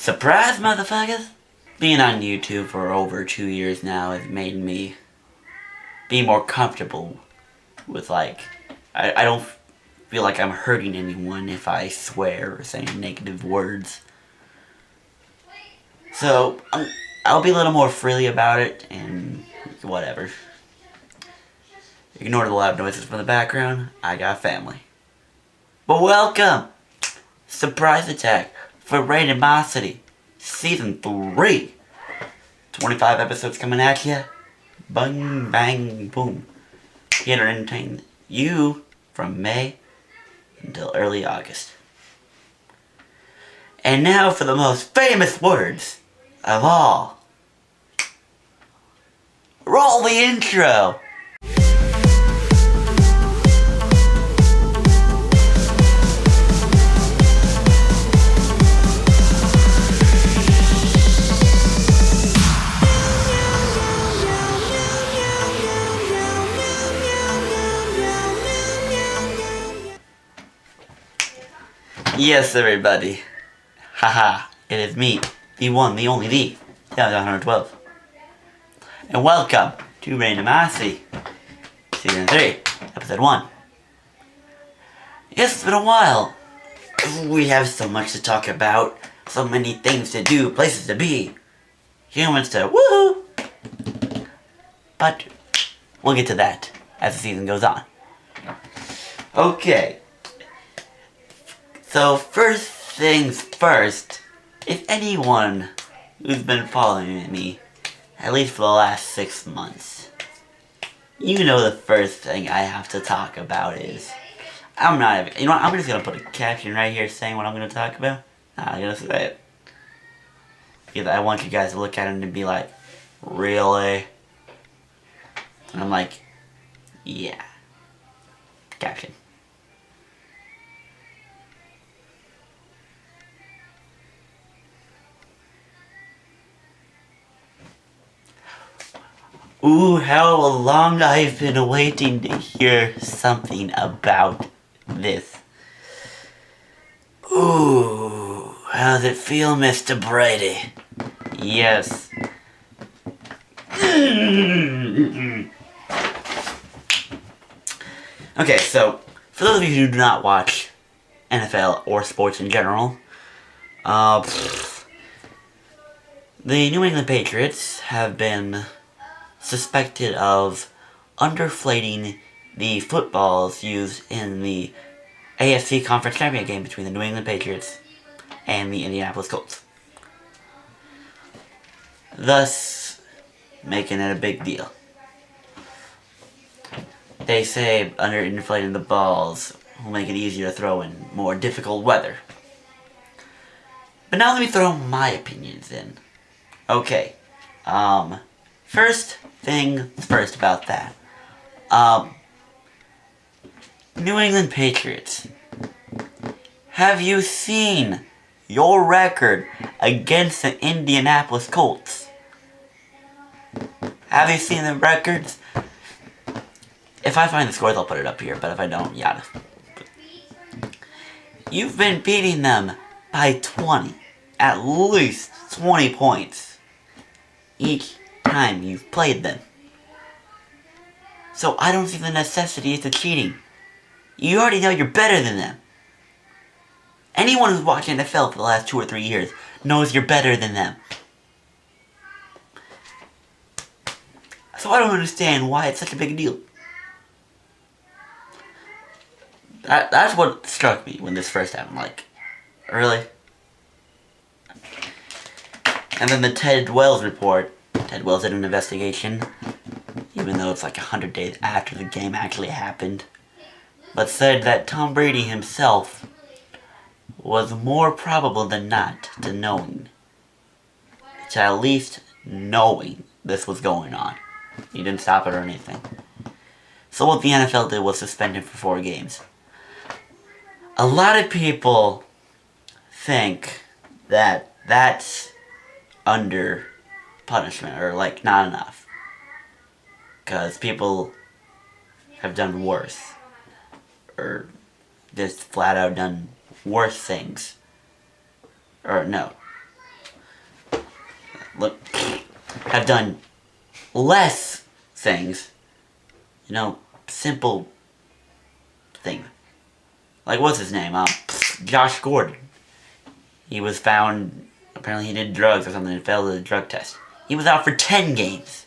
Surprise, motherfuckers! Being on YouTube for over 2 years now has made me be more comfortable with, like, I don't feel like I'm hurting anyone if I swear or say negative words. So, I'll be a little more freely about it, and whatever. Ignore the loud noises from the background, I got family. But welcome! Surprise attack for Randomocity, Season 3. 25 episodes coming at ya. Bang, bang, boom. Here to entertain you from May until early August. And now for the most famous words of all. Roll the intro! Yes, everybody. Haha, it is me, the one, the only, the 112. And welcome to Randomocity, Season 3, Episode 1. It's been a while. We have so much to talk about, so many things to do, places to be, humans to woohoo! But we'll get to that as the season goes on. Okay. So first things first, if anyone who's been following me, at least for the last 6 months, you know the first thing I have to talk about is, I'm just gonna put a caption right here saying what I'm gonna talk about. I'm gonna say it. Because I want you guys to look at it and be like, really? And I'm like, yeah. Caption. Ooh, how long I've been waiting to hear something about this. Ooh, how does it feel, Mr. Brady? Yes. Okay, so, for those of you who do not watch NFL or sports in general, the New England Patriots have been suspected of underflating the footballs used in the AFC Conference Championship game between the New England Patriots and the Indianapolis Colts. Thus, making it a big deal. They say underinflating the balls will make it easier to throw in more difficult weather. But now let me throw my opinions in. Okay, first thing first about that. New England Patriots. Have you seen your record against the Indianapolis Colts? Have you seen the records? If I find the scores, I'll put it up here, but if I don't, yada. You've been beating them by 20. At least 20 points. Each time you've played them. So I don't see the necessity to cheating. You already know you're better than them. Anyone who's watched NFL for the last 2 or 3 years knows you're better than them. So I don't understand why it's such a big deal. That's what struck me when this first happened. Like, really? And then the Ted Wells report. Ted Wells did an investigation, even though it's like 100 days after the game actually happened, but said that Tom Brady himself was more probable than not to at least knowing this was going on. He didn't stop it or anything. So what the NFL did was suspend him for 4 games. A lot of people think that that's under punishment, or like not enough, because people have done worse, or just flat out done worse things, or no, have done less things. You know, simple things. Like, what's his name? Josh Gordon. He was found, apparently he did drugs or something and failed the drug test. He was out for 10 games.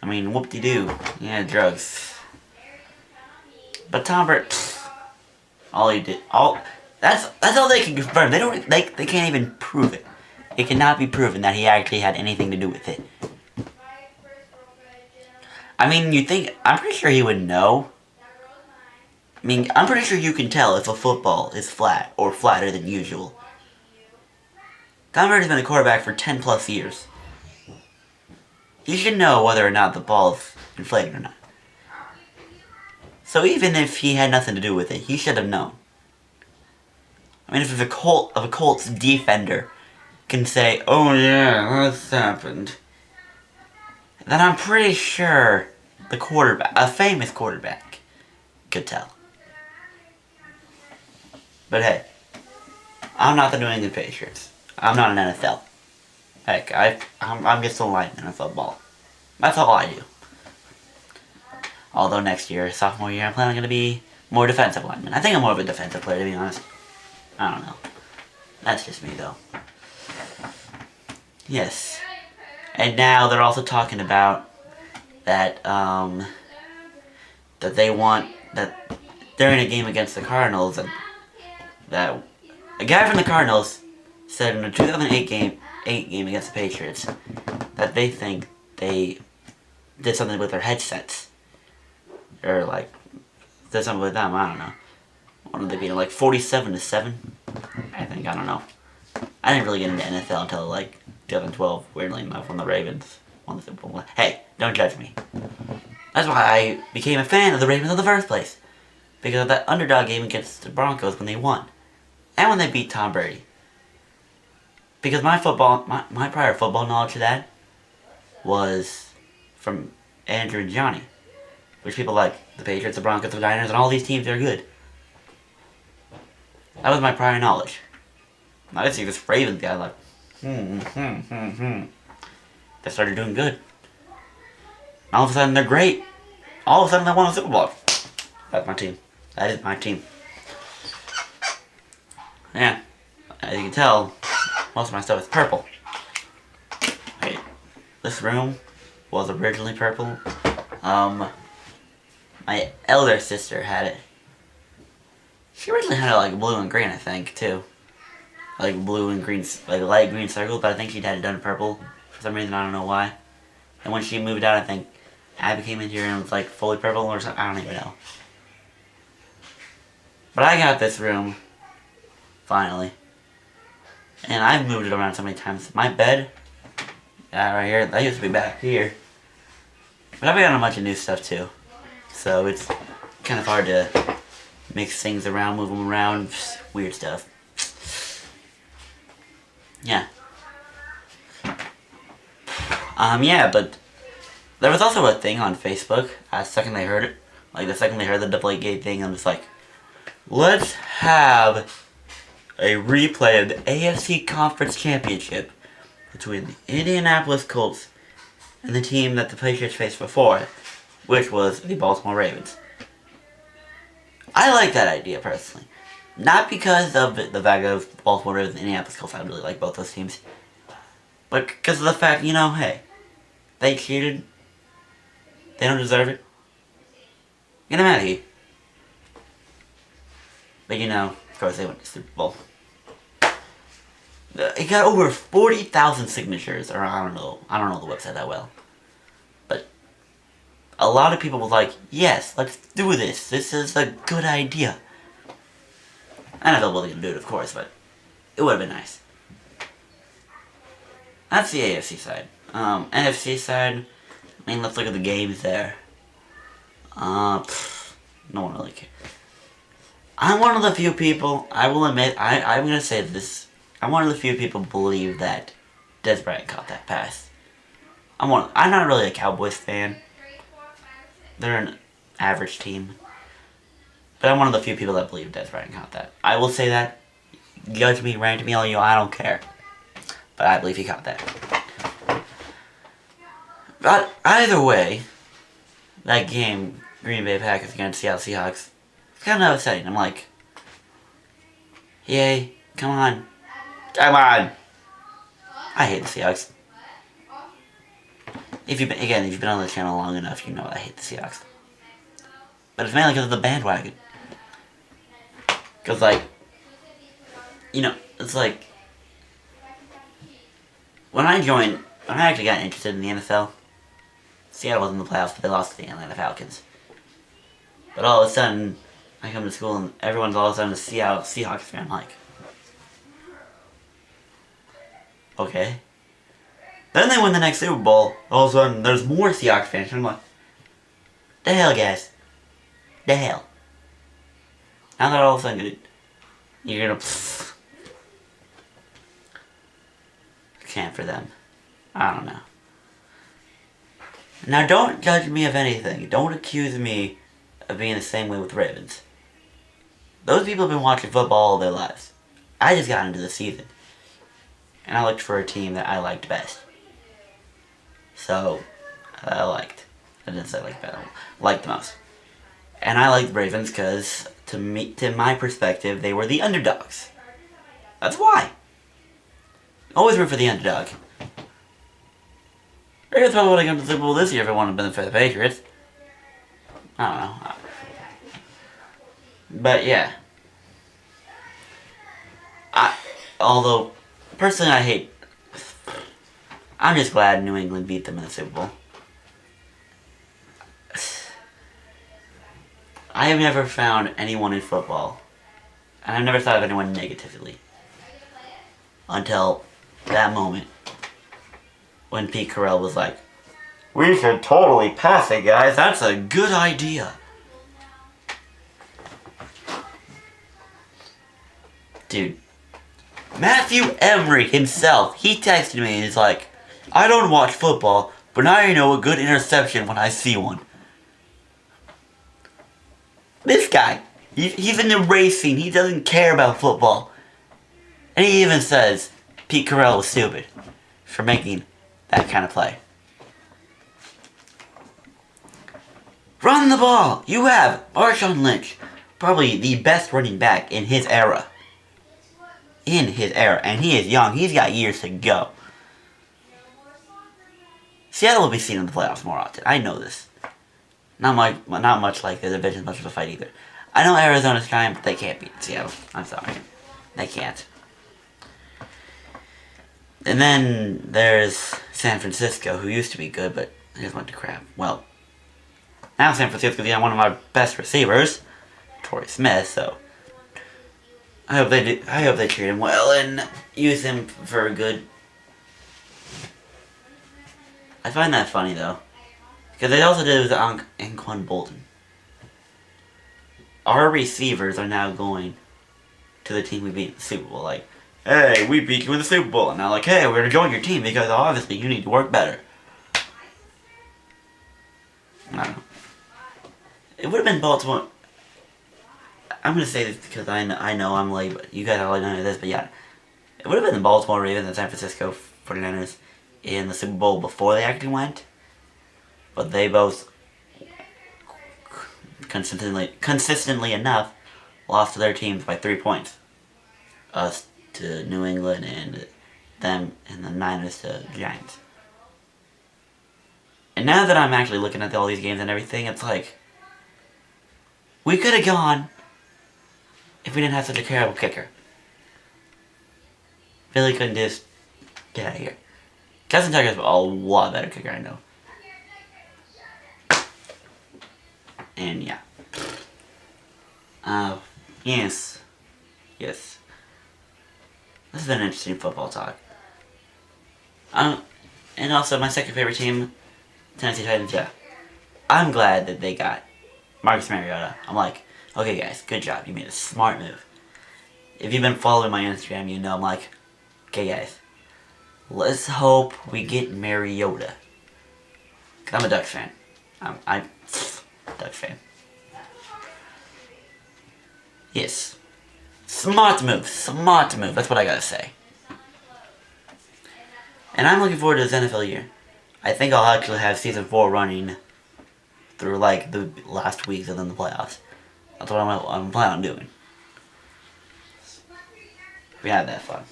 I mean, whoop-de-doo. Yeah, drugs. But Tom Brady, all he did, that's all they can confirm. They can't even prove it. It cannot be proven that he actually had anything to do with it. I mean, I'm pretty sure he would know. I mean, I'm pretty sure you can tell if a football is flat or flatter than usual. Tom Brady's been a quarterback for 10 plus years. He should know whether or not the ball is inflated or not. So even if he had nothing to do with it, he should have known. I mean, if a Colts defender can say, "Oh yeah, that's happened," then I'm pretty sure the quarterback, a famous quarterback, could tell. But hey, I'm not the New England Patriots. I'm not an NFL. Heck, I'm just a lineman of football. That's all I do. Although next year, sophomore year, I'm planning to be more defensive lineman. I think I'm more of a defensive player, to be honest. I don't know. That's just me, though. Yes. And now they're also talking about that, that they want, that during a game against the Cardinals, that a guy from the Cardinals said in the 2008 game against the Patriots that they think they did something with their headsets. Or like, did something with them, I don't know. What did they beat them, like 47-7? I think, I don't know. I didn't really get into NFL until like 2012, weirdly enough, when the Ravens won the Super Bowl. Hey, don't judge me. That's why I became a fan of the Ravens in the first place. Because of that underdog game against the Broncos when they won. And when they beat Tom Brady. Because my prior football knowledge of that was from Andrew and Johnny. Which people like the Patriots, the Broncos, the Niners, and all these teams are good. That was my prior knowledge. I see this Ravens guy like, They started doing good. All of a sudden they're great. All of a sudden they won a Super Bowl. That's my team. That is my team. Yeah, as you can tell, most of my stuff is purple. Wait, this room was originally purple. My elder sister had it. She originally had it like blue and green, I think, too. Like blue and green, like light green circles, but I think she'd had it done purple for some reason, I don't know why. And when she moved out, I think Abby came in here and it was like fully purple or something, I don't even know. But I got this room, finally. And I've moved it around so many times. My bed, right here, that used to be back here. But I've got a bunch of new stuff too. So it's kind of hard to mix things around, move them around, weird stuff. Yeah. Yeah, but there was also a thing on Facebook, the second they heard it, like the second they heard the DeflateGate thing, I'm just like, let's have a replay of the AFC Conference Championship between the Indianapolis Colts and the team that the Patriots faced before, which was the Baltimore Ravens. I like that idea, personally. Not because of the fact of Baltimore Ravens and Indianapolis Colts, I really like both those teams. But because of the fact, you know, hey, they cheated. They don't deserve it. Get them out of here. But you know, of course they went to the Super Bowl. It got over 40,000 signatures, or I don't know the website that well. But a lot of people were like, yes, let's do this. This is a good idea. NFL wasn't going to do it, of course, but it would have been nice. That's the AFC side. NFC side, I mean, let's look at the games there. No one really cares. I'm one of the few people, I will admit, I'm going to say this. I'm one of the few people who believe that Dez Bryant caught that pass. I'm not really a Cowboys fan. They're an average team. But I'm one of the few people that believe Dez Bryant caught that. I will say that. judge me, rant me all you, I don't care. But I believe he caught that. But either way, that game, Green Bay Packers against Seattle Seahawks, it's kind of upsetting. I'm like, yay, come on. Come on! I hate the Seahawks. If you've been on the channel long enough, you know I hate the Seahawks. But it's mainly because of the bandwagon. Because, like, you know, it's like, when I actually got interested in the NFL, Seattle was in the playoffs, but they lost to the Atlanta Falcons. But all of a sudden, I come to school and everyone's all of a sudden a Seattle Seahawks fan. I'm like, okay. Then they win the next Super Bowl. All of a sudden, there's more Seahawks fans. I'm like, the hell, guys? The hell? Now that all of a sudden you're gonna chant for them. I don't know. Now, don't judge me of anything. Don't accuse me of being the same way with Ravens. Those people have been watching football all their lives. I just got into the season. And I looked for a team that I liked best. So, I didn't say like better. Liked the most. And I liked the Ravens because, to my perspective, they were the underdogs. That's why. Always root for the underdog. Ravens probably would have come to the Super Bowl this year if it wouldn't have been for the Patriots. I don't know. But yeah. Although, personally I'm just glad New England beat them in the Super Bowl. I have never found anyone in football, and I've never thought of anyone negatively, until that moment when Pete Carroll was like, we should totally pass it, guys. That's a good idea. Dude. Matthew Emery himself, he texted me and he's like, I don't watch football, but now I know a good interception when I see one. This guy, he's in the racing. He doesn't care about football. And he even says Pete Carroll was stupid for making that kind of play. Run the ball! You have Marshawn Lynch, probably the best running back in his era. And he is young. He's got years to go. Seattle will be seen in the playoffs more often. I know this. Not much like the division, much of a fight either. I know Arizona's trying, but they can't beat Seattle. I'm sorry. They can't. And then there's San Francisco, who used to be good, but they just went to crap. Well, now San Francisco's got one of my best receivers, Torrey Smith, so I hope they treat him well and use him for good. I find that funny though, because they also did it with Anquan Bolton. Our receivers are now going to the team we beat in the Super Bowl. Like, hey, we beat you in the Super Bowl, and now like, hey, we're gonna join your team because obviously you need to work better. I don't know. It would have been Baltimore. I'm gonna say this because I know I'm late, but you guys all know this, but yeah. It would have been the Baltimore Ravens and San Francisco 49ers in the Super Bowl before they actually went. But they both consistently enough lost to their teams by 3 points. Us to New England and them and the Niners to Giants. And now that I'm actually looking at all these games and everything, it's like, we could have gone if we didn't have such a terrible kicker. Billy couldn't just get out of here. Justin Tucker's a lot better kicker, I know. And yeah. Yes. This has been an interesting football talk. And also my second favorite team, Tennessee Titans, yeah. I'm glad that they got Marcus Mariota. I'm like, okay guys, good job. You made a smart move. If you've been following my Instagram, you know I'm like, okay guys, let's hope we get Mariota. Cause I'm a Ducks fan. I'm Ducks fan. Yes. Smart move. Smart move. That's what I gotta say. And I'm looking forward to this NFL year. I think I'll actually have Season 4 running through, like, the last weeks and then the playoffs. That's what I'm planning on doing. We had that fun.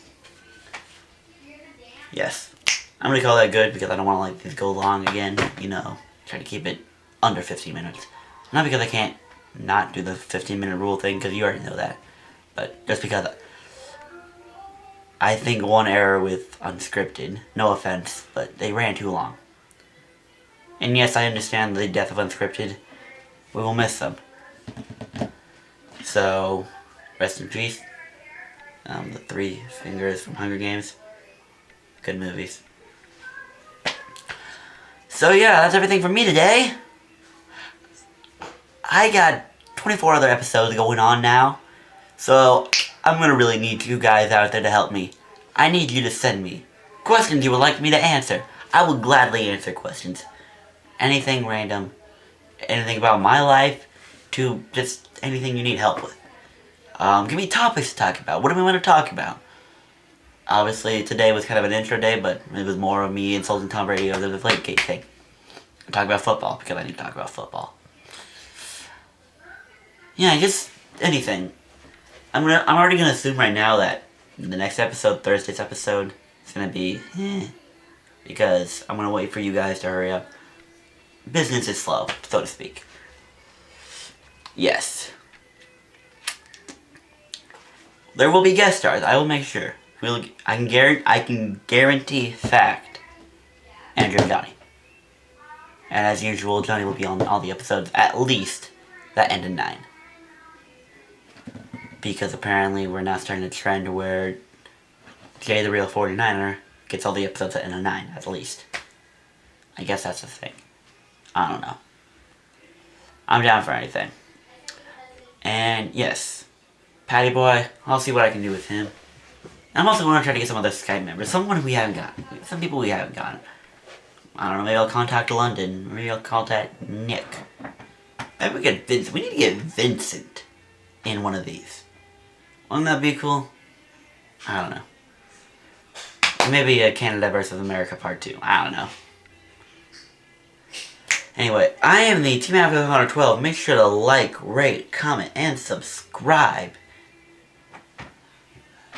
Yes. I'm gonna call that good because I don't want to let these go long again. You know, try to keep it under 15 minutes. Not because I can't not do the 15-minute rule thing, because you already know that. But just because I think one error with unscripted, no offense, but they ran too long. And yes, I understand the death of unscripted. We will miss them. So, rest in peace. The Three Fingers from Hunger Games. Good movies. So yeah, that's everything from me today. I got 24 other episodes going on now. So, I'm gonna really need you guys out there to help me. I need you to send me questions you would like me to answer. I will gladly answer questions. Anything random. Anything about my life. To just anything you need help with. Give me topics to talk about. What do we want to talk about? Obviously, today was kind of an intro day, but it was more of me insulting Tom Brady over the DeflateGate thing. Talk about football, because I need to talk about football. Yeah, just anything. I'm already gonna assume right now that the next episode, Thursday's episode, is gonna be because I'm gonna wait for you guys to hurry up. Business is slow, so to speak. Yes. There will be guest stars. I will make sure. I can guarantee fact. Andrew and Johnny. And as usual, Johnny will be on all the episodes at least that end in 9. Because apparently we're now starting a trend where Jay the Real 49er gets all the episodes at end of 9 at least. I guess that's the thing. I don't know. I'm down for anything. And yes, Patty Boy, I'll see what I can do with him. I'm also going to try to get some other Skype members. Someone we haven't gotten. Some people we haven't gotten. I don't know, maybe I'll contact London. Maybe I'll contact Nick. Maybe we get Vincent. We need to get Vincent in one of these. Wouldn't that be cool? I don't know. Maybe a Canada versus America part 2. I don't know. Anyway, I am the Team After 12. Make sure to like, rate, comment, and subscribe.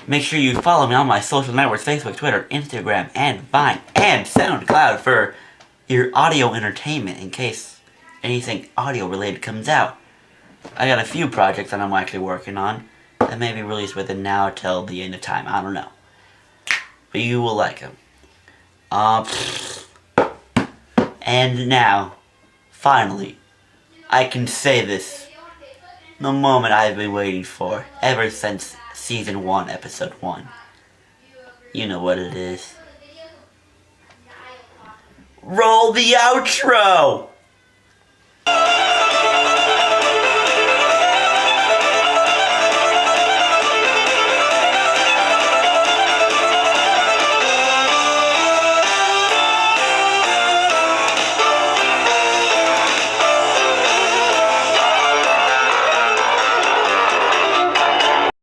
Make sure you follow me on my social networks, Facebook, Twitter, Instagram, and Vine, and SoundCloud for your audio entertainment in case anything audio related comes out. I got a few projects that I'm actually working on that may be released within now till the end of time. I don't know. But you will like them. And now, finally, I can say this. The moment I've been waiting for ever since Season 1, Episode 1. You know what it is. Roll the outro!